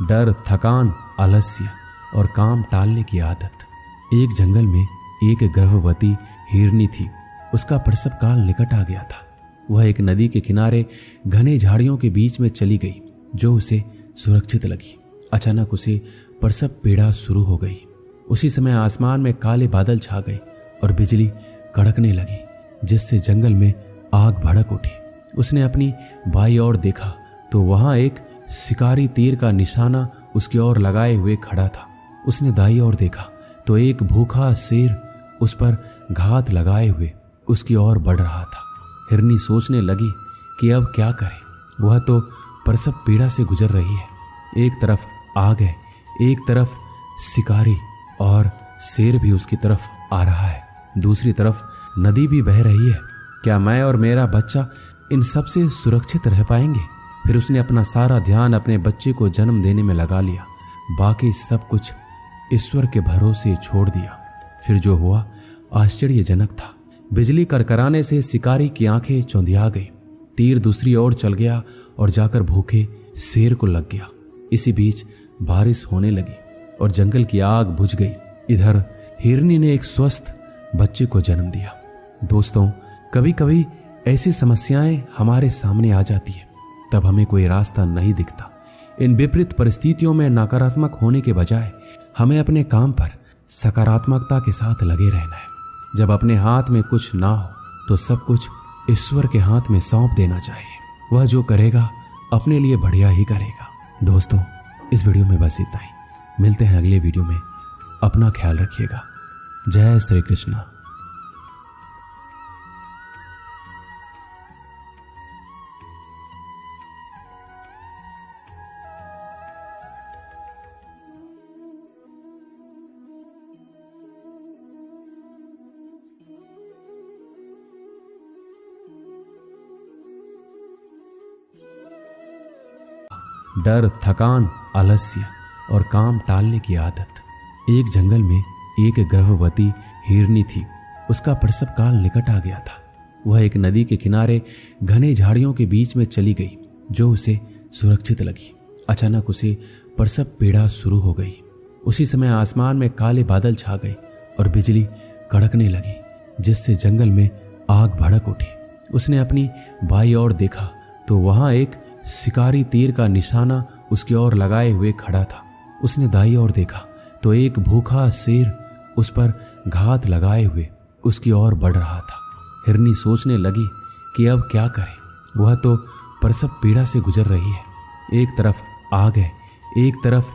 डर, थकान, आलस्य और काम टालने की आदत। एक जंगल में एक गर्भवती हिरनी थी। उसका प्रसव काल निकट आ गया था। वह एक नदी के किनारे घने झाड़ियों के बीच में चली गई जो उसे सुरक्षित लगी। अचानक उसे प्रसव पीड़ा शुरू हो गई। उसी समय आसमान में काले बादल छा गए और बिजली कड़कने लगी, जिससे जंगल में आग भड़क उठी। उसने अपनी बाईं ओर देखा तो वहां एक शिकारी तीर का निशाना उसकी ओर लगाए हुए खड़ा था। उसने दाईं ओर देखा तो एक भूखा शेर उस पर घात लगाए हुए उसकी ओर बढ़ रहा था। हिरनी सोचने लगी कि अब क्या करे। वह तो प्रसव पीड़ा से गुजर रही है। एक तरफ आग है, एक तरफ शिकारी, और शेर भी उसकी तरफ आ रहा है। दूसरी तरफ नदी भी बह रही है। क्या मैं और मेरा बच्चा इन सब से सुरक्षित रह पाएंगे? फिर उसने अपना सारा ध्यान अपने बच्चे को जन्म देने में लगा लिया। बाकी सब कुछ ईश्वर के भरोसे छोड़ दिया। फिर जो हुआ आश्चर्यजनक था। बिजली करकराने से शिकारी की आंखें चौंधिया गई। तीर दूसरी ओर चल गया और जाकर भूखे शेर को लग गया। इसी बीच बारिश होने लगी और जंगल की आग बुझ गई। इधर हिरनी ने एक स्वस्थ बच्चे को जन्म दिया। दोस्तों, कभी कभी ऐसी समस्याएं हमारे सामने आ जाती है, तब हमें कोई रास्ता नहीं दिखता। इन विपरीत परिस्थितियों में नकारात्मक होने के बजाय हमें अपने काम पर सकारात्मकता के साथ लगे रहना है। जब अपने हाथ में कुछ ना हो तो सब कुछ ईश्वर के हाथ में सौंप देना चाहिए। वह जो करेगा अपने लिए बढ़िया ही करेगा। दोस्तों, इस वीडियो में बस इतना ही। मिलते हैं अगले वीडियो में। अपना ख्याल रखिएगा। जय श्री कृष्ण। डर, थकान, आलस्य और काम टालने की आदत। एक जंगल में एक गर्भवती हिरनी थी। उसका प्रसव काल निकट आ गया था। वह एक नदी के किनारे घने झाड़ियों के बीच में चली गई जो उसे सुरक्षित लगी। अचानक उसे प्रसव पीड़ा शुरू हो गई। उसी समय आसमान में काले बादल छा गए और बिजली कड़कने लगी, जिससे जंगल में आग भड़क उठी। उसने अपनी बाईं ओर देखा तो वहां एक शिकारी तीर का निशाना उसकी ओर लगाए हुए खड़ा था। उसने दाईं ओर देखा तो एक भूखा शेर उस पर घात लगाए हुए उसकी ओर बढ़ रहा था। हिरनी सोचने लगी कि अब क्या करे। वह तो प्रसव पीड़ा से गुजर रही है। एक तरफ आग है, एक तरफ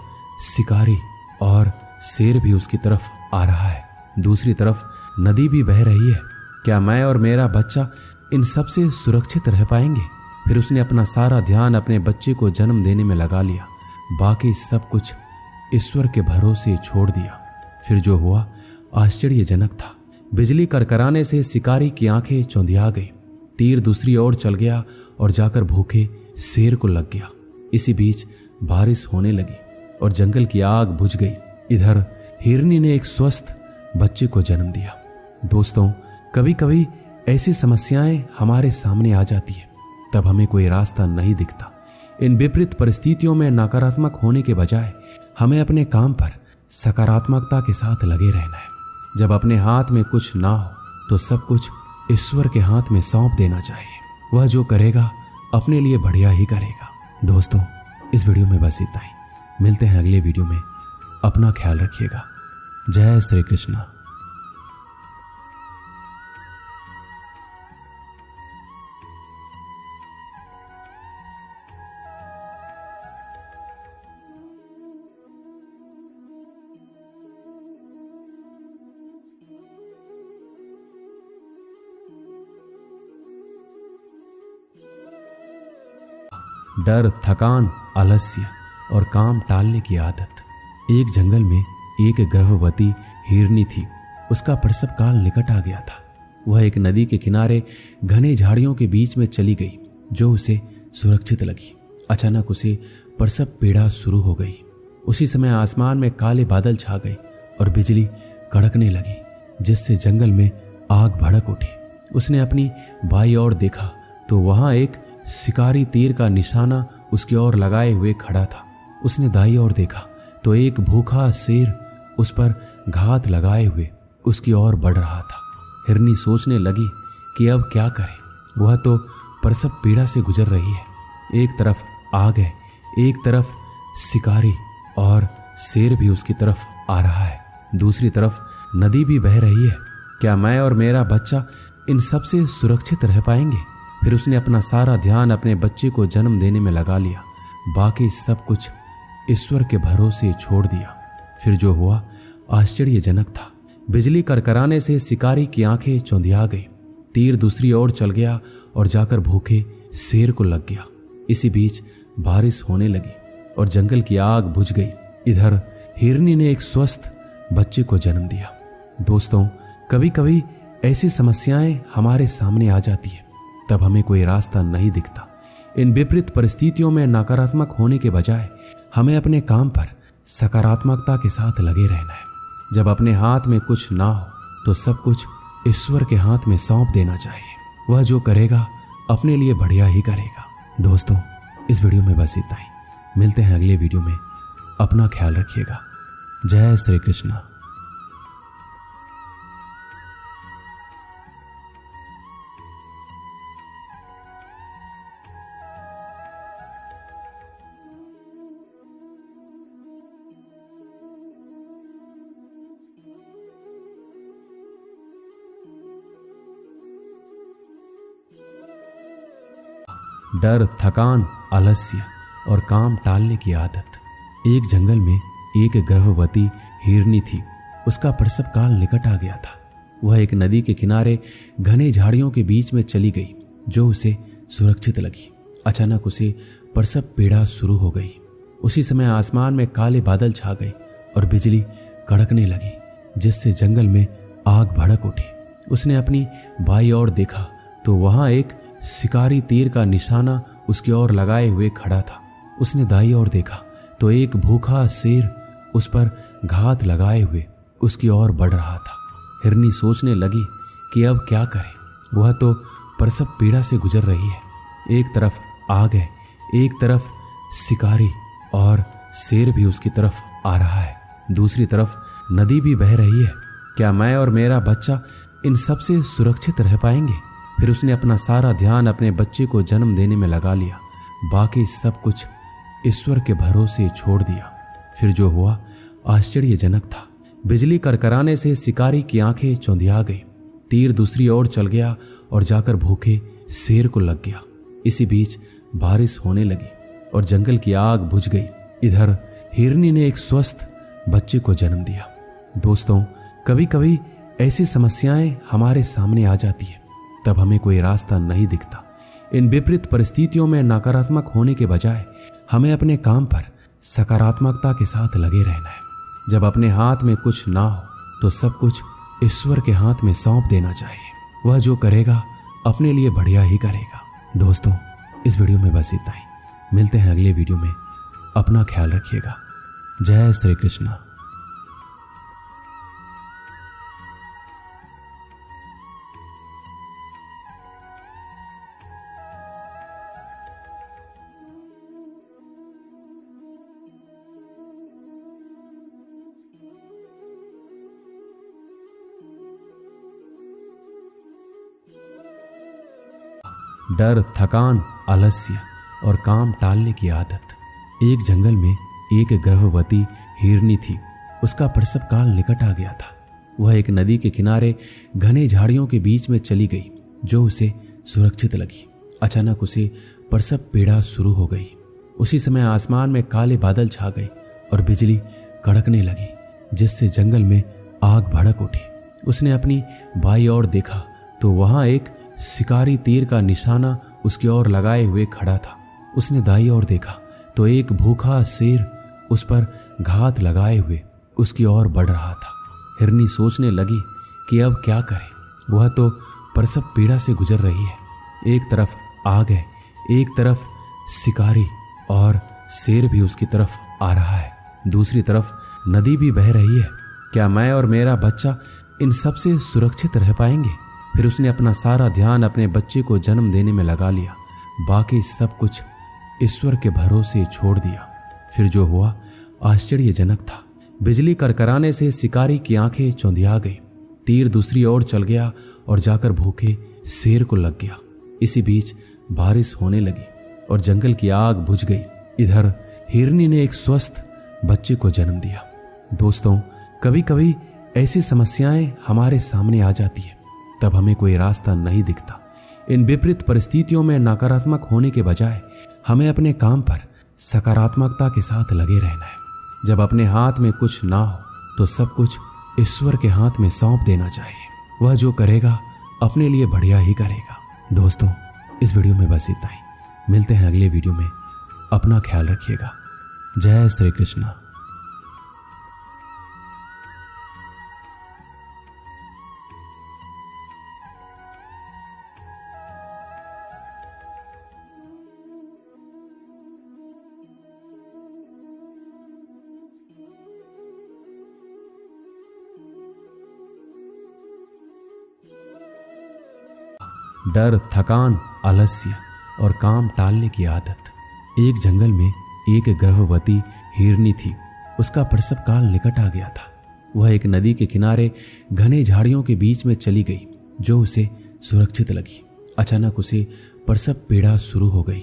शिकारी, और शेर भी उसकी तरफ आ रहा है। दूसरी तरफ नदी भी बह रही है। क्या मैं और मेरा बच्चा इन सब से सुरक्षित रह पाएंगे? फिर उसने अपना सारा ध्यान अपने बच्चे को जन्म देने में लगा लिया। बाकी सब कुछ ईश्वर के भरोसे छोड़ दिया। फिर जो हुआ आश्चर्यजनक था। बिजली करकराने से शिकारी की आंखें चौंधिया गई। तीर दूसरी ओर चल गया और जाकर भूखे शेर को लग गया। इसी बीच बारिश होने लगी और जंगल की आग बुझ गई। इधर हिरनी ने एक स्वस्थ बच्चे को जन्म दिया। दोस्तों, कभी कभी ऐसी समस्याएं हमारे सामने आ जाती है, तब हमें कोई रास्ता नहीं दिखता। इन विपरीत परिस्थितियों में नकारात्मक होने के बजाय हमें अपने काम पर सकारात्मकता के साथ लगे रहना है। जब अपने हाथ में कुछ ना हो तो सब कुछ ईश्वर के हाथ में सौंप देना चाहिए। वह जो करेगा अपने लिए बढ़िया ही करेगा। दोस्तों, इस वीडियो में बस इतना ही। मिलते हैं अगले वीडियो में। अपना ख्याल रखिएगा। जय श्री कृष्ण। डर, थकान, आलस्य और काम टालने की आदत। एक जंगल में एक गर्भवती हिरनी थी। उसका प्रसव काल निकट आ गया था। वह एक नदी के किनारे घने झाड़ियों के बीच में चली गई जो उसे सुरक्षित लगी। अचानक उसे प्रसव पीड़ा शुरू हो गई। उसी समय आसमान में काले बादल छा गए और बिजली कड़कने लगी, जिससे जंगल में आग भड़क उठी। उसने अपनी बाईं ओर देखा तो वहां एक शिकारी तीर का निशाना उसकी ओर लगाए हुए खड़ा था। उसने दाई ओर देखा तो एक भूखा शेर उस पर घात लगाए हुए उसकी ओर बढ़ रहा था। हिरनी सोचने लगी कि अब क्या करे, वह तो प्रसव पीड़ा से गुजर रही है। एक तरफ आग है, एक तरफ शिकारी और शेर भी उसकी तरफ आ रहा है, दूसरी तरफ नदी भी बह रही है। क्या मैं और मेरा बच्चा इन सब से सुरक्षित रह पाएंगे? फिर उसने अपना सारा ध्यान अपने बच्चे को जन्म देने में लगा लिया, बाकी सब कुछ ईश्वर के भरोसे छोड़ दिया। फिर जो हुआ आश्चर्यजनक था। बिजली करकराने से शिकारी की आंखें चौंधिया गई। तीर दूसरी ओर चल गया और जाकर भूखे शेर को लग गया। इसी बीच बारिश होने लगी और जंगल की आग बुझ गई। इधर हिरनी ने एक स्वस्थ बच्चे को जन्म दिया। दोस्तों, कभी कभी ऐसी समस्याएं हमारे सामने आ जाती है, तब हमें कोई रास्ता नहीं दिखता। इन विपरीत परिस्थितियों में नकारात्मक होने के बजाय हमें अपने काम पर सकारात्मकता के साथ लगे रहना है। जब अपने हाथ में कुछ ना हो तो सब कुछ ईश्वर के हाथ में सौंप देना चाहिए। वह जो करेगा अपने लिए बढ़िया ही करेगा। दोस्तों, इस वीडियो में बस इतना ही। मिलते हैं अगले वीडियो में। अपना ख्याल रखिएगा। जय श्री कृष्ण। डर, थकान, आलस्य और काम टालने की आदत। एक जंगल में एक गर्भवती हिरनी थी। उसका प्रसव काल निकट आ गया था। वह एक नदी के किनारे घने झाड़ियों के बीच में चली गई, जो उसे सुरक्षित लगी। अचानक उसे प्रसव पीड़ा शुरू हो गई। उसी समय आसमान में काले बादल छा गए और बिजली कड़कने लगी, जिससे जंगल में आग भड़क उठी। उसने अपनी बाईं ओर देखा तो वहां एक शिकारी तीर का निशाना उसकी ओर लगाए हुए खड़ा था। उसने दाईं ओर देखा तो एक भूखा शेर उस पर घात लगाए हुए उसकी ओर बढ़ रहा था। हिरनी सोचने लगी कि अब क्या करे, वह तो प्रसव पीड़ा से गुजर रही है। एक तरफ आग है, एक तरफ शिकारी और शेर भी उसकी तरफ आ रहा है, दूसरी तरफ नदी भी बह रही है। क्या मैं और मेरा बच्चा इन सब से सुरक्षित रह पाएंगे? फिर उसने अपना सारा ध्यान अपने बच्चे को जन्म देने में लगा लिया, बाकी सब कुछ ईश्वर के भरोसे छोड़ दिया। फिर जो हुआ आश्चर्यजनक था। बिजली करकराने से शिकारी की आंखें चौंधिया गई। तीर दूसरी ओर चल गया और जाकर भूखे शेर को लग गया। इसी बीच बारिश होने लगी और जंगल की आग बुझ गई। इधर हिरनी ने एक स्वस्थ बच्चे को जन्म दिया। दोस्तों, कभी कभी ऐसी समस्याएं हमारे सामने आ जाती है, तब हमें कोई रास्ता नहीं दिखता। इन विपरीत परिस्थितियों में नकारात्मक होने के बजाय हमें अपने काम पर सकारात्मकता के साथ लगे रहना है। जब अपने हाथ में कुछ ना हो तो सब कुछ ईश्वर के हाथ में सौंप देना चाहिए। वह जो करेगा अपने लिए बढ़िया ही करेगा। दोस्तों, इस वीडियो में बस इतना ही। मिलते हैं अगले वीडियो में। अपना ख्याल रखिएगा। जय श्री कृष्ण। डर, थकान, आलस्य और काम टालने की आदत। एक जंगल में एक गर्भवती हिरनी थी। उसका प्रसव काल निकट आ गया था। वह एक नदी के किनारे घने झाड़ियों के बीच में चली गई, जो उसे सुरक्षित लगी। अचानक उसे प्रसव पीड़ा शुरू हो गई। उसी समय आसमान में काले बादल छा गए और बिजली कड़कने लगी, जिससे जंगल में आग भड़क उठी। उसने अपनी बाईं ओर देखा तो वहां एक शिकारी तीर का निशाना उसकी ओर लगाए हुए खड़ा था। उसने दाईं ओर देखा तो एक भूखा शेर उस पर घात लगाए हुए उसकी ओर बढ़ रहा था। हिरनी सोचने लगी कि अब क्या करे, वह तो प्रसव पीड़ा से गुजर रही है। एक तरफ आग है, एक तरफ शिकारी और शेर भी उसकी तरफ आ रहा है, दूसरी तरफ नदी भी बह रही है। क्या मैं और मेरा बच्चा इन सब से सुरक्षित रह पाएंगे? फिर उसने अपना सारा ध्यान अपने बच्चे को जन्म देने में लगा लिया, बाकी सब कुछ ईश्वर के भरोसे छोड़ दिया। फिर जो हुआ आश्चर्यजनक था। बिजली करकराने से शिकारी की आंखें चौंधिया गई। तीर दूसरी ओर चल गया और जाकर भूखे शेर को लग गया। इसी बीच बारिश होने लगी और जंगल की आग बुझ गई। इधर हिरनी ने एक स्वस्थ बच्चे को जन्म दिया। दोस्तों, कभी कभी ऐसी समस्याएं हमारे सामने आ जाती है, तब हमें कोई रास्ता नहीं दिखता। इन विपरीत परिस्थितियों में नकारात्मक होने के बजाय हमें अपने काम पर सकारात्मकता के साथ लगे रहना है। जब अपने हाथ में कुछ ना हो तो सब कुछ ईश्वर के हाथ में सौंप देना चाहिए। वह जो करेगा अपने लिए बढ़िया ही करेगा। दोस्तों, इस वीडियो में बस इतना ही। मिलते हैं अगले वीडियो में। अपना ख्याल रखिएगा। जय श्री कृष्ण। डर, थकान, आलस्य और काम टालने की आदत। एक जंगल में एक गर्भवती हिरनी थी। उसका प्रसव काल निकट आ गया था। वह एक नदी के किनारे घने झाड़ियों के बीच में चली गई, जो उसे सुरक्षित लगी। अचानक उसे प्रसव पीड़ा शुरू हो गई।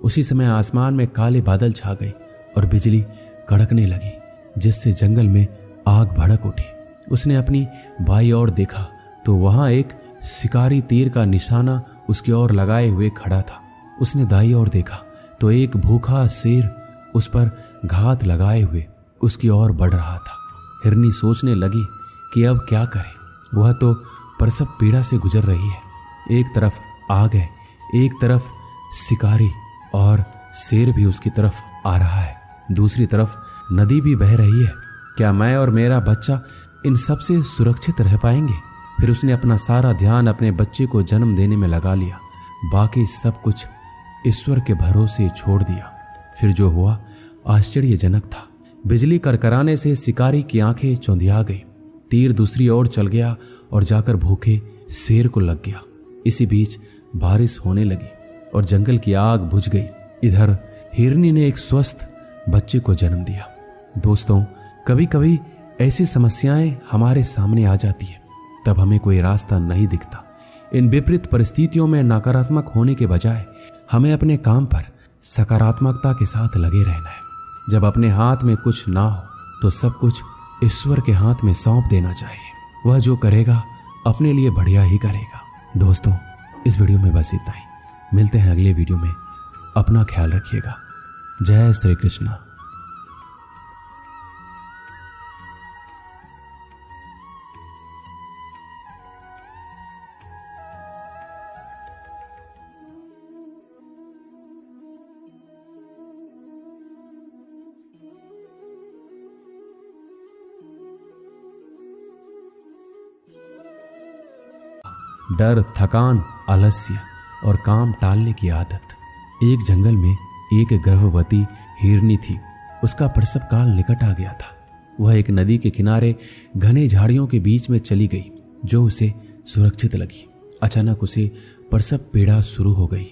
उसी समय आसमान में काले बादल छा गए और बिजली कड़कने लगी, जिससे जंगल में आग भड़क उठी। उसने अपनी बाईं ओर देखा तो वहां एक शिकारी तीर का निशाना उसकी ओर लगाए हुए खड़ा था। उसने दाईं ओर देखा तो एक भूखा शेर उस पर घात लगाए हुए उसकी ओर बढ़ रहा था। हिरनी सोचने लगी कि अब क्या करे। वह तो प्रसव पीड़ा से गुजर रही है। एक तरफ आग है, एक तरफ शिकारी, और शेर भी उसकी तरफ आ रहा है। दूसरी तरफ नदी भी बह रही है। क्या मैं और मेरा बच्चा इन सब से सुरक्षित रह पाएंगे? फिर उसने अपना सारा ध्यान अपने बच्चे को जन्म देने में लगा लिया। बाकी सब कुछ ईश्वर के भरोसे छोड़ दिया। फिर जो हुआ आश्चर्यजनक था। बिजली करकराने से शिकारी की आंखें चौंधिया गई। तीर दूसरी ओर चल गया और जाकर भूखे शेर को लग गया। इसी बीच बारिश होने लगी और जंगल की आग बुझ गई। इधर हिरनी ने एक स्वस्थ बच्चे को जन्म दिया। दोस्तों, कभी कभी ऐसी समस्याएं हमारे सामने आ जाती है, तब हमें कोई रास्ता नहीं दिखता। इन विपरीत परिस्थितियों में नकारात्मक होने के बजाय हमें अपने काम पर सकारात्मकता के साथ लगे रहना है। जब अपने हाथ में कुछ ना हो तो सब कुछ ईश्वर के हाथ में सौंप देना चाहिए। वह जो करेगा अपने लिए बढ़िया ही करेगा। दोस्तों, इस वीडियो में बस इतना ही। मिलते हैं अगले वीडियो में। अपना ख्याल रखिएगा। जय श्री कृष्ण। डर, थकान, आलस्य और काम टालने की आदत। एक जंगल में एक गर्भवती हिरनी थी। उसका प्रसव काल निकट आ गया था। वह एक नदी के किनारे घने झाड़ियों के बीच में चली गई, जो उसे सुरक्षित लगी। अचानक उसे प्रसव पीड़ा शुरू हो गई।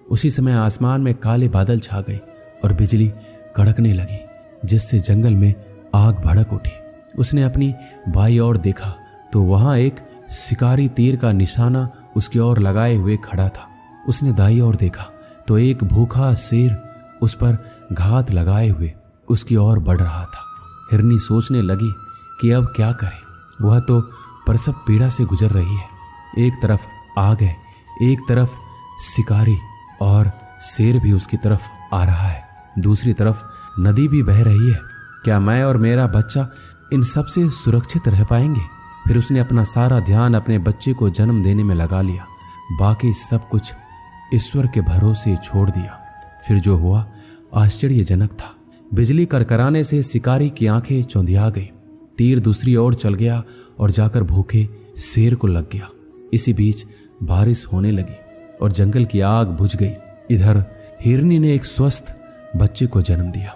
उसी समय आसमान में काले बादल छा गए और बिजली कड़कने लगी, जिससे जंगल में आग भड़क उठी। उसने अपनी बाईं ओर देखा तो वहां एक शिकारी तीर का निशाना उसकी ओर लगाए हुए खड़ा था। उसने दाईं ओर देखा तो एक भूखा शेर उस पर घात लगाए हुए उसकी ओर बढ़ रहा था। हिरनी सोचने लगी कि अब क्या करे। वह तो प्रसव पीड़ा से गुजर रही है। एक तरफ आग है, एक तरफ शिकारी, और शेर भी उसकी तरफ आ रहा है। दूसरी तरफ नदी भी बह रही है। क्या मैं और मेरा बच्चा इन सब से सुरक्षित रह पाएंगे? फिर उसने अपना सारा ध्यान अपने बच्चे को जन्म देने में लगा लिया। बाकी सब कुछ ईश्वर के भरोसे छोड़ दिया। फिर जो हुआ आश्चर्यजनक था। बिजली करकराने से शिकारी की आंखें चौंधिया गई। तीर दूसरी ओर चल गया और जाकर भूखे शेर को लग गया। इसी बीच बारिश होने लगी और जंगल की आग बुझ गई। इधर हिरनी ने एक स्वस्थ बच्चे को जन्म दिया।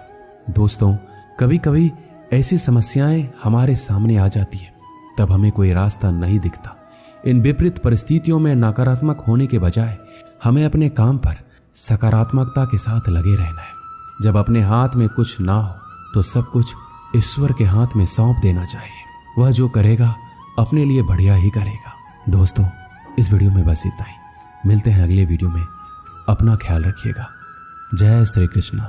दोस्तों, कभी कभी ऐसी समस्याएं हमारे सामने आ जाती है, तब हमें कोई रास्ता नहीं दिखता। इन विपरीत परिस्थितियों में नकारात्मक होने के बजाय हमें अपने काम पर सकारात्मकता के साथ लगे रहना है। जब अपने हाथ में कुछ ना हो तो सब कुछ ईश्वर के हाथ में सौंप देना चाहिए। वह जो करेगा अपने लिए बढ़िया ही करेगा। दोस्तों, इस वीडियो में बस इतना ही। मिलते हैं अगले वीडियो में। अपना ख्याल रखिएगा। जय श्री कृष्ण।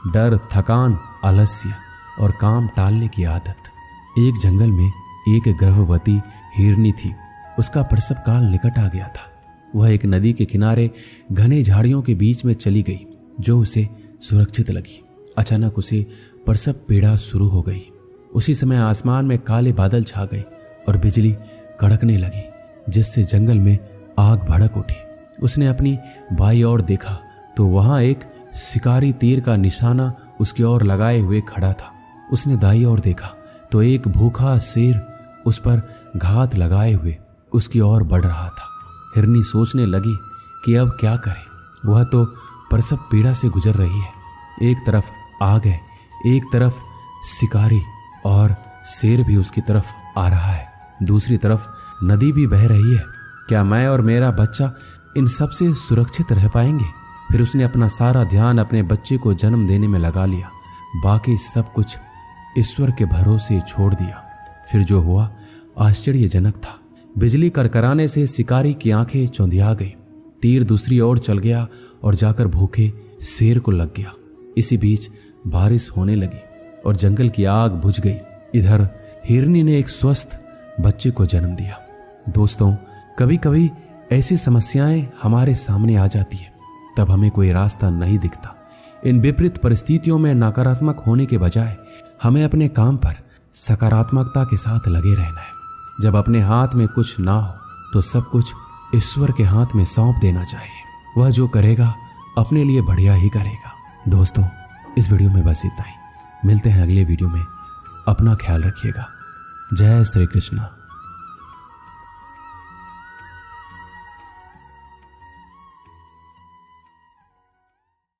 डर, थकान, आलस्य और काम टालने की आदत। एक जंगल में एक गर्भवती हिरनी थी। उसका प्रसव काल निकट आ गया था। वह एक नदी के किनारे घने झाड़ियों के बीच में चली गई, जो उसे सुरक्षित लगी। अचानक उसे प्रसव पीड़ा शुरू हो गई। उसी समय आसमान में काले बादल छा गए और बिजली कड़कने लगी, जिससे जंगल में आग भड़क उठी। उसने अपनी बाईं ओर देखा तो वहां एक शिकारी तीर का निशाना उसकी ओर लगाए हुए खड़ा था। उसने दाईं ओर देखा तो एक भूखा शेर उस पर घात लगाए हुए उसकी ओर बढ़ रहा था। हिरनी सोचने लगी कि अब क्या करे। वह तो प्रसव पीड़ा से गुजर रही है। एक तरफ आग है, एक तरफ शिकारी, और शेर भी उसकी तरफ आ रहा है। दूसरी तरफ नदी भी बह रही है। क्या मैं और मेरा बच्चा इन सब से सुरक्षित रह पाएंगे? फिर उसने अपना सारा ध्यान अपने बच्चे को जन्म देने में लगा लिया। बाकी सब कुछ ईश्वर के भरोसे छोड़ दिया। फिर जो हुआ आश्चर्यजनक था। बिजली कड़कड़ाने से शिकारी की आंखें चौंधिया गई। तीर दूसरी ओर चल गया और जाकर भूखे शेर को लग गया। इसी बीच बारिश होने लगी और जंगल की आग बुझ गई। इधर हिरनी ने एक स्वस्थ बच्चे को जन्म दिया। दोस्तों, कभी कभी ऐसी समस्याएं हमारे सामने आ जाती है, तब हमें कोई रास्ता नहीं दिखता। इन विपरीत परिस्थितियों में नकारात्मक होने के बजाय हमें अपने काम पर सकारात्मकता के साथ लगे रहना है। जब अपने हाथ में कुछ ना हो तो सब कुछ ईश्वर के हाथ में सौंप देना चाहिए। वह जो करेगा अपने लिए बढ़िया ही करेगा। दोस्तों, इस वीडियो में बस इतना ही। मिलते हैं अगले वीडियो में। अपना ख्याल रखिएगा। जय श्री कृष्ण।